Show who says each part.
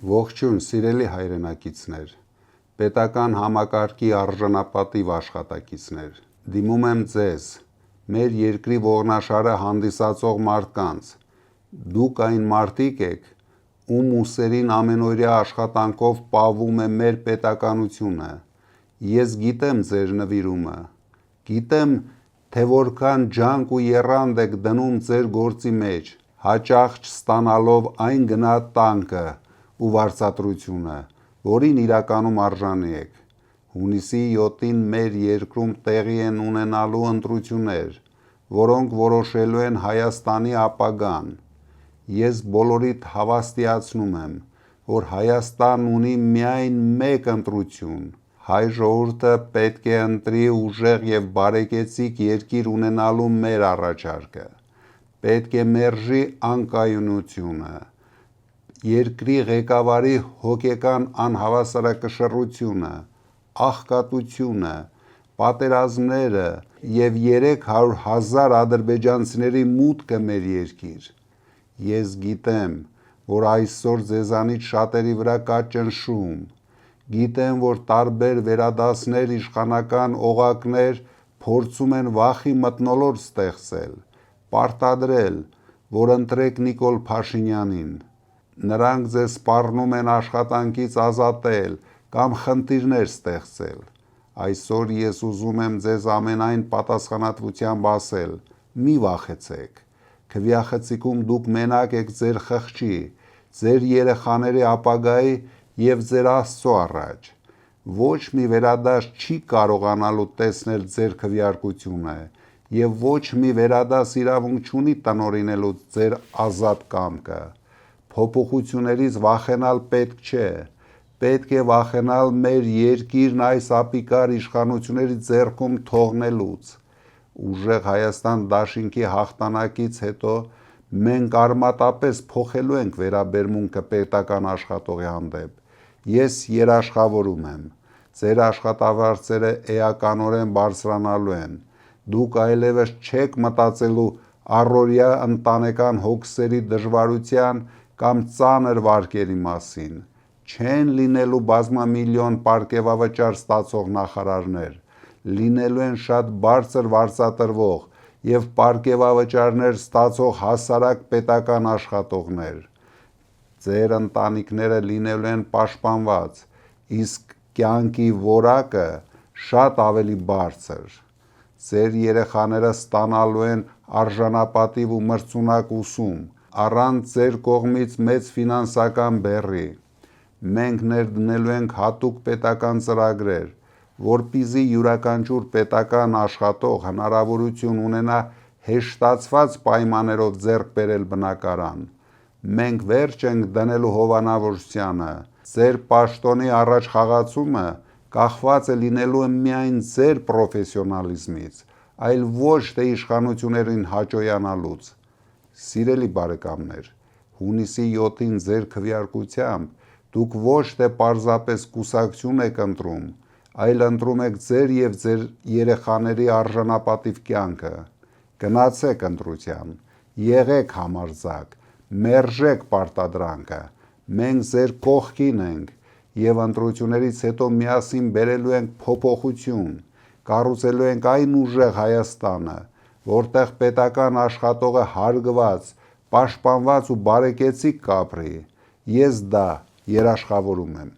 Speaker 1: Ողջույն սիրելի հայրենակիցներ, պետական համակարգի արժանապատիվ աշխատակիցներ, դիմում եմ ձեզ, մեր երկրի ողնաշարը հանդիսացող մարդկանց, դուք այն մարդիկ եք, ում ուսերին ամենօրյա աշխատանքով պահվում է մեր պետականությունը, ես գիտեմ ձեր նվիրումը, գիտեմ, թե որքան ջանք ու եռանդ եք դնում ձեր գործի մեջ, հաճախ չստանալով այն գնահատանքը ու վարձատրությունը, որին իրականում արժանի եք։ Հունիսի 7-ին մեր երկրում տեղի են ունենալու ընտրություններ, որոնք որոշելու են Հայաստանի ապագան։ Ես բոլորիդ հավաստիացնում եմ, որ Հայաստանն ունի միայն մեկ ընտրություն։ Հայ ժողովուրդը պետք է ընտրի ուժեղ և բարեկեցիկ երկիր ունենալու մեր առաջարկը։ Պետք է մերժի անկայունությունը, երկրի ղեկավարի հոգեկան անհավասարակշռությունը, աղքատությունը, պատերազմները և 300,000 ադրբեջանցիների մուտքը մեր երկիր։ Ես գիտեմ, որ այսօր ձեզանից շատերի վրա կա ճնշում, գիտեմ, որ տարբեր վերադասներ, իշխանական օղակներ փորձում են վախի մթնոլորտ ստեղծել, պարտադրել, որ ընտրեք Նիկոլ Փաշինյանին։ Նրանք ձեզ սպառնում են աշխատանքից ազատել կամ խնդիրներ ստեղծել։ Այսօր ես ուզում եմ ձեզ ամենայն պատասխանատվությամբ ասել՝ մի վախեցեք, քվեախցիկում դուք մենակ եք ձեր խղճի, ձեր երեխաների ապագայի և ձեր Աստծո առաջ։ Ոչ մի վերադաս չի կարողանալու տեսնել ձեր քվեարկությունը և ոչ մի վերադաս իրավունք չունի տնօրինելու ձեր ազատ կամքը։ Փոփոխություններից վախենալ պետք չէ, պետք է վախենալ մեր երկիրն այս ապիկար իշխանությունների ձեռքում թողնելուց։ Ուժեղ Հայաստան դաշինքի հաղթանակից հետո մենք արմատապես փոխելու ենք վերաբերմունքը պետական աշխատողի հանդեպ։ Ես երաշխավորում եմ, ձեր աշխատավարձերը էականորեն բարձրանալու են, դուք այլևս չեք մտածելու առօրյա ընտանեկան հոգսերի դժվարության կամ ծանր վարկերի մասին, չեն լինելու բազմամիլիոն պարգևավճար ստացող նախարարներ, լինելու են շատ բարձր վարձատրվող և պարգևավճարներ ստացող հասարակ պետական աշխատողներ։ Ձեր ընտանիքները լինելու են պաշտպանված, իսկ կյանքի որակը շատ ավելի բարձր։ Ձեր երեխաները ստանալու են արժանապատիվ ու մրցունակ ուսում, առանց ձեր կողմից մեծ ֆինանսական բեռի։ Մենք ներդնելու ենք հատուկ պետական ծրագրեր, որպեսզի յուրաքանչյուր պետական աշխատող հնարավորություն ունենա հեշտացված պայմաններով ձեռք բերել բնակարան։ Մենք վերջ ենք դնելու հովանավորությանը, ձեր պաշտոնի առաջխաղացումը կախված է լինելու միայն ձեր պրոֆեսիոնալիզմից, այլ ոչ թե իշխանություններին հաճոյանալուց։ Սիրելի բարեկամներ, հունիսի 7-ին ձեր քվեարկությամբ դուք ոչ թե պարզապես կուսակցություն եք ընտրում, այլ ընտրում եք ձեր և ձեր երեխաների արժանապատիվ կյանքը։ Գնացեք ընտրության, եղեք համարձակ, մերժեք պարտադրանքը, մենք ձեր կողքին ենք և ընտրություններից հետո միասին բերելու ենք փոփոխություն, կառուցելու ենք այն ուժեղ Հայաստանը, որտեղ պետական աշխատողը հարգված, պաշտպանված ու բարեկեցիկ կապրի։ Ես դա երաշխավորում եմ։